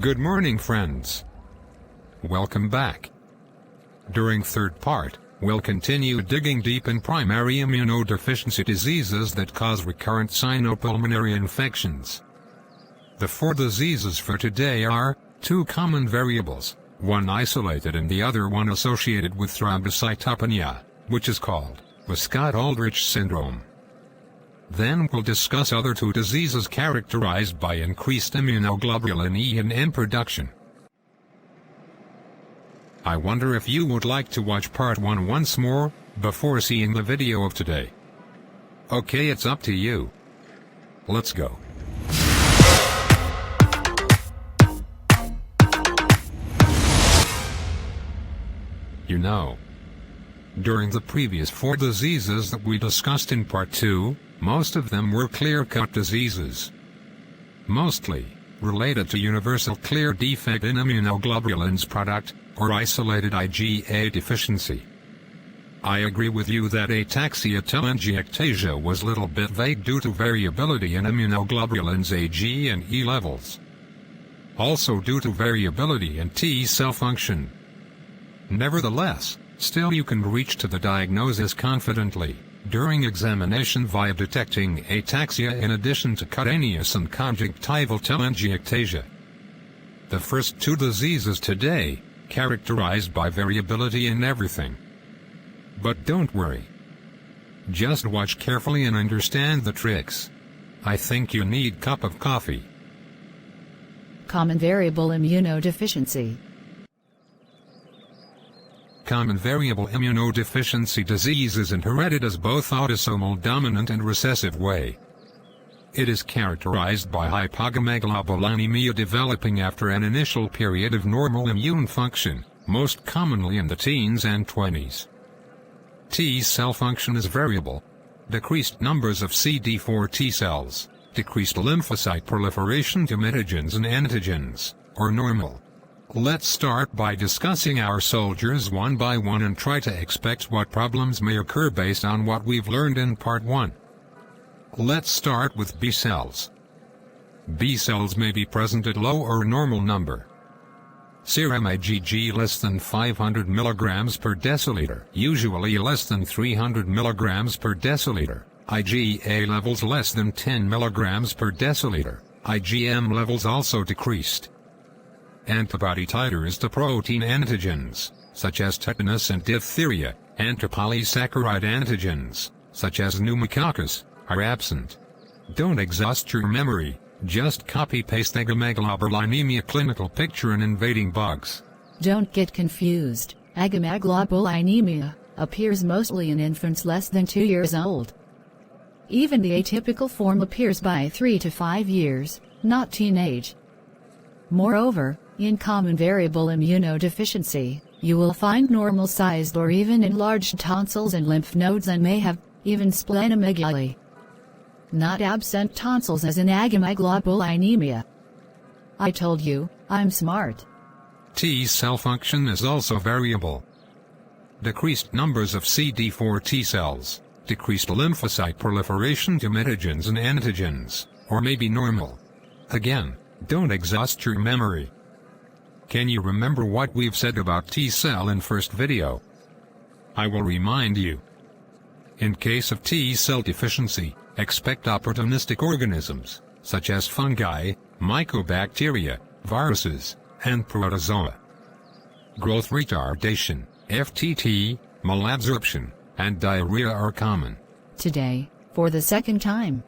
Good morning, friends. Welcome back. During third part, we'll continue digging deep in primary immunodeficiency diseases that cause recurrent sinopulmonary infections. The 4 diseases for today are 2 common variables, one isolated and the other one associated with thrombocytopenia, which is called WISKOTT-Aldrich syndrome. Then we'll discuss other 2 diseases characterized by increased immunoglobulin E and M production. I wonder if you would like to watch part 1 once more, before seeing the video of today. Okay, it's up to you. Let's go. You know, during the previous 4 diseases that we discussed in part 2, most of them were clear-cut diseases. Mostly related to universal clear defect in immunoglobulins product, or isolated IgA deficiency. I agree with you that ataxia-telangiectasia was a little bit vague due to variability in immunoglobulins Ag and E levels. Also due to variability in T cell function. Nevertheless, still you can reach to the diagnosis confidently during examination via detecting ataxia in addition to cutaneous and conjunctival telangiectasia. The first 2 diseases today, characterized by variability in everything. But don't worry. Just watch carefully and understand the tricks. I think you need a cup of coffee. Common variable immunodeficiency. Common variable immunodeficiency disease is inherited as both autosomal dominant and recessive way. It is characterized by hypogammaglobulinemia developing after an initial period of normal immune function, most commonly in the teens and 20s. T cell function is variable. Decreased numbers of CD4 T cells, decreased lymphocyte proliferation to mitogens and antigens, or normal. Let's start by discussing our soldiers one by one and try to expect what problems may occur based on what we've learned in part 1. Let's start with B cells. B cells may be present at low or normal number. Serum IgG less than 500 mg per deciliter, usually less than 300 mg per deciliter. IgA levels less than 10 mg per deciliter. IgM levels also decreased. Antibody titers to protein antigens, such as tetanus and diphtheria, and to polysaccharide antigens, such as pneumococcus, are absent. Don't exhaust your memory, just copy-paste agammaglobulinemia clinical picture and invading bugs. Don't get confused. Agammaglobulinemia appears mostly in infants less than 2 years old. Even the atypical form appears by 3 to 5 years, not teenage. Moreover, in common variable immunodeficiency, you will find normal-sized or even enlarged tonsils and lymph nodes and may have, even splenomegaly. Not absent tonsils as in agammaglobulinemia. I told you, I'm smart. T cell function is also variable. Decreased numbers of CD4 T cells, decreased lymphocyte proliferation to mitogens and antigens, or may be normal. Again, don't exhaust your memory. Can you remember what we've said about T cell in first video? I will remind you. In case of T cell deficiency, expect opportunistic organisms, such as fungi, mycobacteria, viruses, and protozoa. Growth retardation, FTT, malabsorption, and diarrhea are common. Today, for the second time,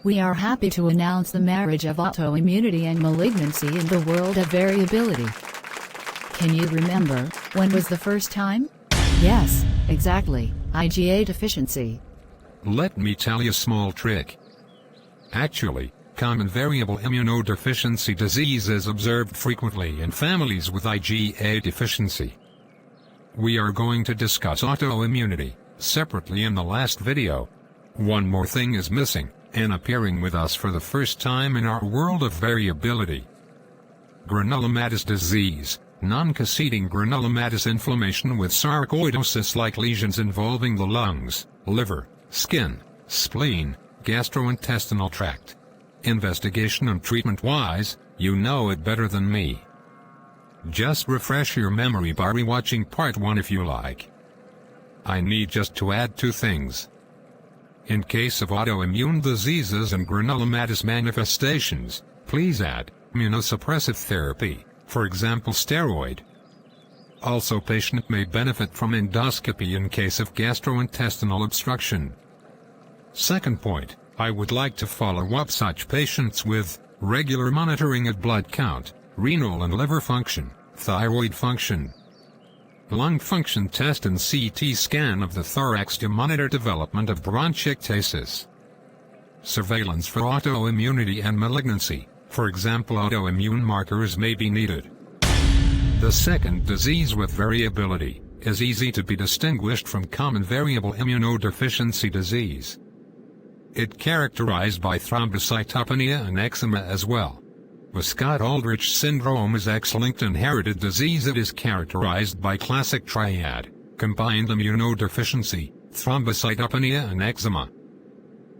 we are happy to announce the marriage of autoimmunity and malignancy in the world of variability. Can you remember, when was the first time? Yes, exactly, IgA deficiency. Let me tell you a small trick. Actually, common variable immunodeficiency disease is observed frequently in families with IgA deficiency. We are going to discuss autoimmunity separately in the last video. One more thing is missing, and appearing with us for the first time in our world of variability. Granulomatous disease, non-cascading granulomatous inflammation with sarcoidosis-like lesions involving the lungs, liver, skin, spleen, gastrointestinal tract. Investigation and treatment-wise, You know it better than me. Just refresh your memory by rewatching part 1 if you like. I need just to add 2 things. In case of autoimmune diseases and granulomatous manifestations, please add immunosuppressive therapy, for example steroid. Also, patient may benefit from endoscopy in case of gastrointestinal obstruction. Second point, I would like to follow up such patients with regular monitoring of blood count, renal and liver function, thyroid function, lung function test and CT scan of the thorax to monitor development of bronchiectasis. Surveillance for autoimmunity and malignancy, for example autoimmune markers may be needed. The second disease with variability is easy to be distinguished from common variable immunodeficiency disease. It characterized by thrombocytopenia and eczema as well. WiskottAldrich syndrome is X-linked inherited disease. It is characterized by classic triad, combined immunodeficiency, thrombocytopenia and eczema.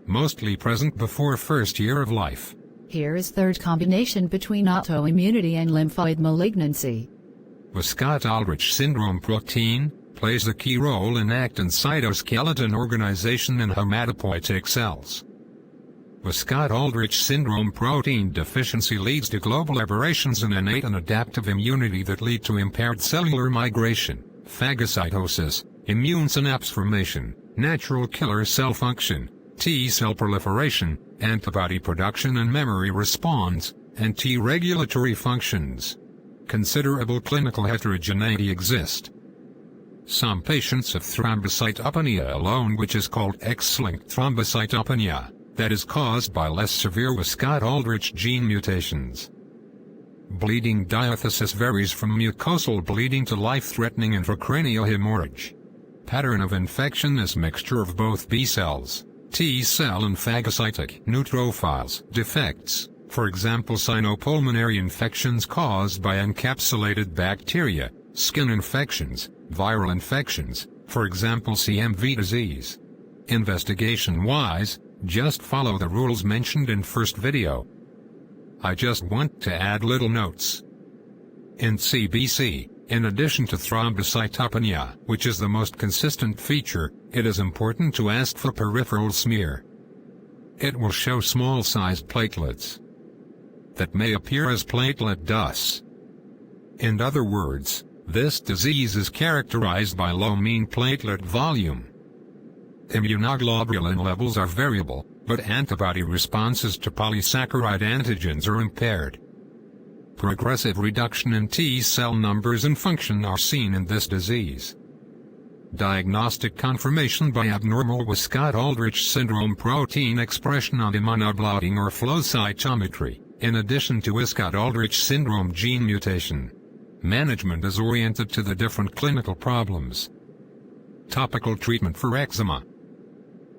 Mostly present before first year of life. Here is third combination between autoimmunity and lymphoid malignancy. WiskottAldrich syndrome protein plays a key role in actin cytoskeleton organization in hematopoietic cells. WiskottAldrich syndrome protein deficiency leads to global aberrations in innate and adaptive immunity that lead to impaired cellular migration, phagocytosis, immune synapse formation, natural killer cell function, T cell proliferation, antibody production and memory response, and T regulatory functions. Considerable clinical heterogeneity exists. Some patients have thrombocytopenia alone, which is called X-linked thrombocytopenia, that is caused by less severe WiskottAldrich gene mutations. Bleeding diathesis varies from mucosal bleeding to life-threatening intracranial hemorrhage. Pattern of infection is mixture of both B cells, T cell and phagocytic neutrophiles. Defects, for example Sinopulmonary infections caused by encapsulated bacteria, skin infections, viral infections, for example CMV disease. Investigation-wise, just follow the rules mentioned in first video. I just want to add little notes. In CBC, in addition to thrombocytopenia, which is the most consistent feature, it is important to ask for peripheral smear. It will show small-sized platelets that may appear as platelet dust. In other words, this disease is characterized by low mean platelet volume. Immunoglobulin levels are variable, but antibody responses to polysaccharide antigens are impaired. Progressive reduction in T cell numbers and function are seen in this disease. Diagnostic confirmation by abnormal WiskottAldrich syndrome protein expression on immunoblotting or flow cytometry, in addition to WiskottAldrich syndrome gene mutation. Management is oriented to the different clinical problems. Topical treatment for eczema.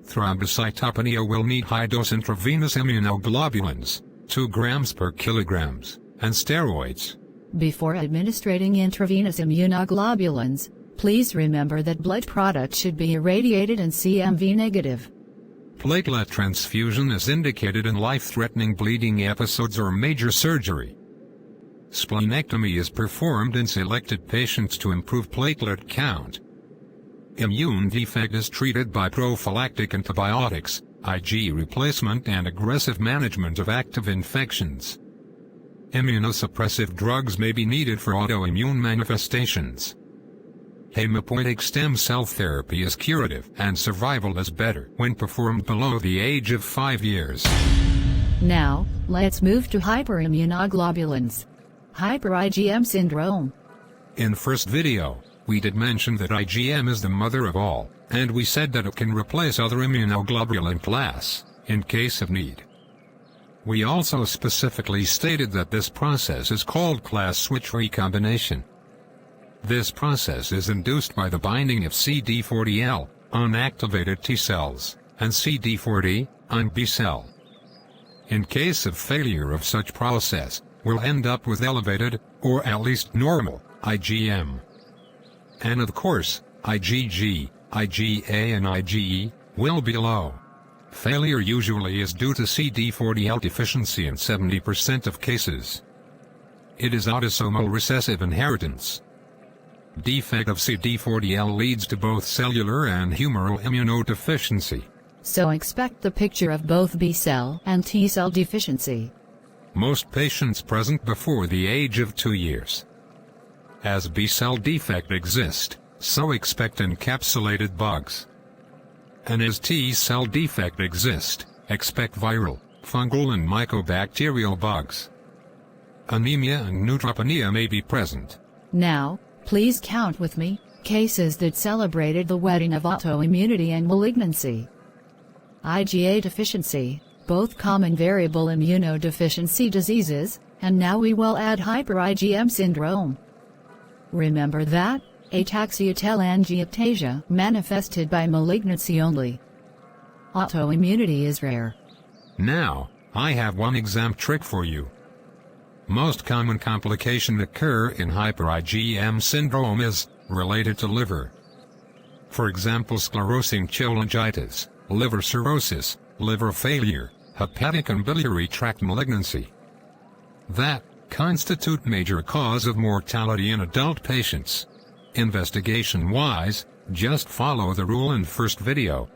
Thrombocytopenia will need high-dose intravenous immunoglobulins, 2 grams per kilograms, and steroids. Before administering intravenous immunoglobulins, please remember that blood product should be irradiated and CMV negative. Platelet transfusion is indicated in life-threatening bleeding episodes or major surgery. Splenectomy is performed in selected patients to improve platelet count. Immune defect is treated by prophylactic antibiotics, Ig replacement and aggressive management of active infections. Immunosuppressive drugs may be needed for autoimmune manifestations. Hematopoietic stem cell therapy is curative and survival is better when performed below the age of 5 years. Now, let's move to hyperimmunoglobulins. Hyper-IgM syndrome. In first video, we did mention that IgM is the mother of all, and we said that it can replace other immunoglobulin class, in case of need. We also specifically stated that this process is called class switch recombination. This process is induced by the binding of CD40L, on activated T cells, and CD40, on B cell. In case of failure of such process, we'll end up with elevated, or at least normal, IgM. And of course, IgG, IgA and IgE, will be low. Failure usually is due to CD40L deficiency in 70% of cases, It is autosomal recessive inheritance. Defect of CD40L leads to both cellular and humoral immunodeficiency. So expect the picture of both B-cell and T-cell deficiency. Most patients present before the age of 2 years. As B-cell defect exists, so expect encapsulated bugs. And as T-cell defect exists, expect viral, fungal and mycobacterial bugs. Anemia and neutropenia may be present. Now, please count with me, cases that celebrated the wedding of autoimmunity and malignancy. IgA deficiency, both common variable immunodeficiency diseases, and now we will add hyper-IgM syndrome. Remember that, ataxia-telangiectasia manifested by malignancy only. Autoimmunity is rare. Now, I have one exam trick for you. Most common complication occur in hyper-IgM syndrome is related to liver. For example, sclerosing cholangitis, liver cirrhosis, liver failure, hepatic and biliary tract malignancy. That constitute major cause of mortality in adult patients. Investigation-wise, just follow the rule in first video.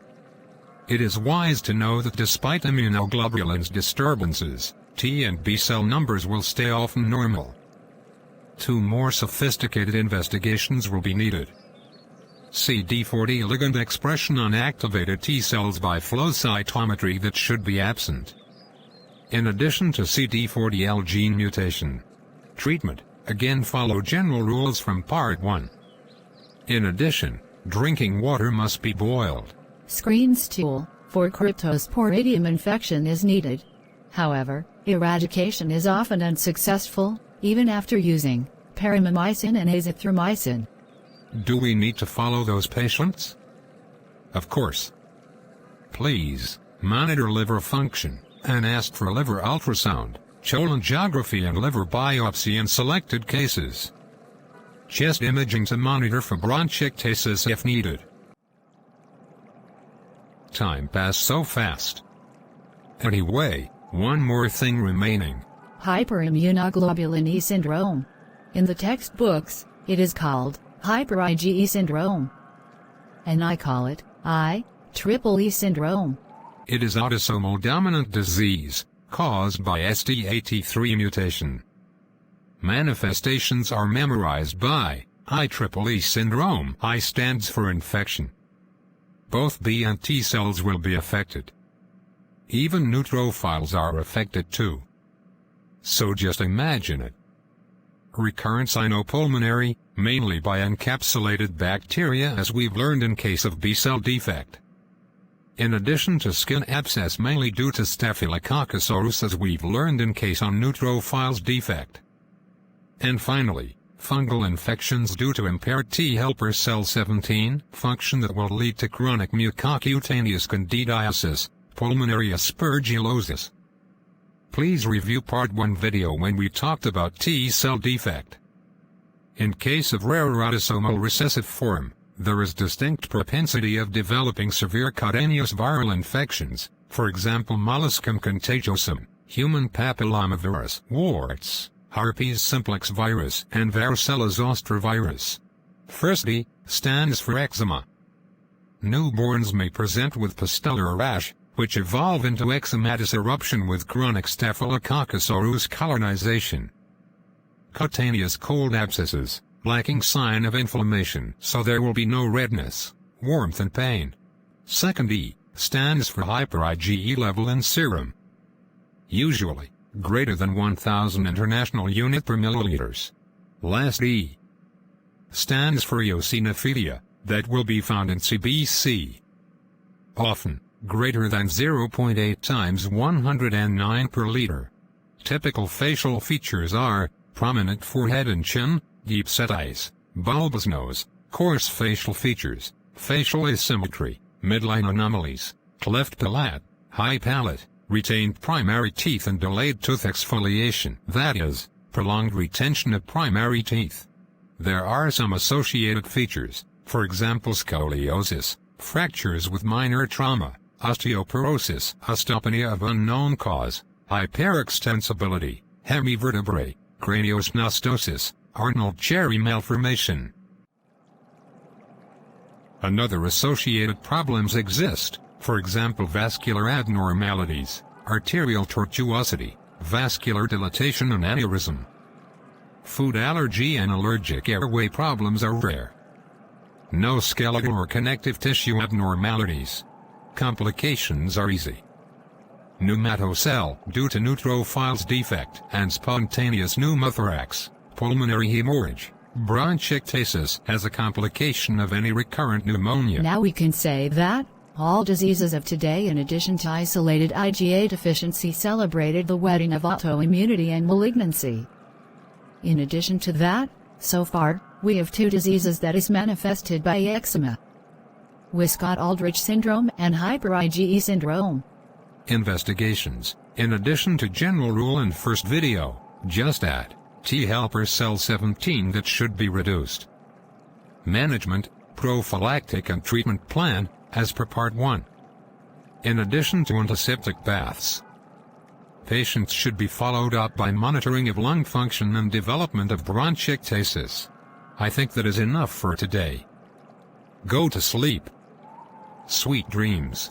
It is wise to know that despite immunoglobulins disturbances, T and B cell numbers will stay often normal. 2 more sophisticated investigations will be needed. CD40 ligand expression on activated T cells by flow cytometry that should be absent. In addition to CD40L gene mutation. Treatment, again follow general rules from Part 1. In addition, drinking water must be boiled. Screen stool for cryptosporidium infection is needed. However, eradication is often unsuccessful, even after using paramycin and azithromycin. Do we need to follow those patients? Of course. Please, monitor liver function, and ask for liver ultrasound, cholangiography and liver biopsy in selected cases. Chest imaging to monitor for bronchiectasis if needed. Time passed so fast. Anyway, one more thing remaining. Hyperimmunoglobulin E syndrome. In the textbooks, it is called hyper-IgE syndrome. And I call it IEEE syndrome. It is autosomal dominant disease, caused by SDAT3 mutation. Manifestations are memorized by IEEE syndrome. I stands for infection. Both B and T cells will be affected. Even neutrophiles are affected too. So just imagine it. Recurrent Sinopulmonary, mainly by encapsulated bacteria as we've learned in case of B-cell defect. In addition to skin abscess mainly due to Staphylococcus aureus as we've learned in case on neutrophiles defect. And finally, fungal infections due to impaired T helper cell 17 function that will lead to chronic mucocutaneous candidiasis, pulmonary aspergillosis. Please review Part 1 video when we talked about T-cell defect. In case of rare autosomal recessive form, there is distinct propensity of developing severe cutaneous viral infections, for example molluscum contagiosum, human papillomavirus, warts, herpes simplex virus, and varicella zoster virus. First E stands for eczema. Newborns may present with pustular rash, which evolve into eczematous eruption with chronic Staphylococcus aureus colonization. Cutaneous cold abscesses, lacking sign of inflammation, so there will be no redness, warmth and pain. Second E stands for hyper-IgE level in serum. Usually, greater than 1000 international unit per milliliters. Last E stands for eosinophilia, that will be found in CBC. Often, greater than 0.8 times 109 per liter. Typical facial features are prominent forehead and chin, deep set eyes, bulbous nose, coarse facial features, facial asymmetry, midline anomalies, cleft palate, high palate, retained primary teeth and delayed tooth exfoliation, that is, prolonged retention of primary teeth. There are some associated features, for example scoliosis, fractures with minor trauma, osteoporosis, osteopenia of unknown cause, hyperextensibility, hemivertebrae, craniosynostosis, Arnold Cherry malformation. Another associated problems exist, for example vascular abnormalities, arterial tortuosity, vascular dilatation and aneurysm. Food allergy and allergic airway problems are rare. No skeletal or connective tissue abnormalities. Complications are easy. Pneumocell due to neutrophiles defect and spontaneous pneumothorax, pulmonary hemorrhage, bronchiectasis as a complication of any recurrent pneumonia. Now we can say that all diseases of today, in addition to isolated IgA deficiency, celebrated the wedding of autoimmunity and malignancy. In addition to that, so far, we have two diseases that is manifested by eczema: WiskottAldrich syndrome and hyper-IgE syndrome. Investigations. In addition to general rule and first video, just add T helper cell 17 that should be reduced. Management, prophylactic and treatment plan, as per part 1. In addition to antiseptic baths, patients should be followed up by monitoring of lung function and development of bronchiectasis. I think that is enough for today. Go to sleep. Sweet dreams.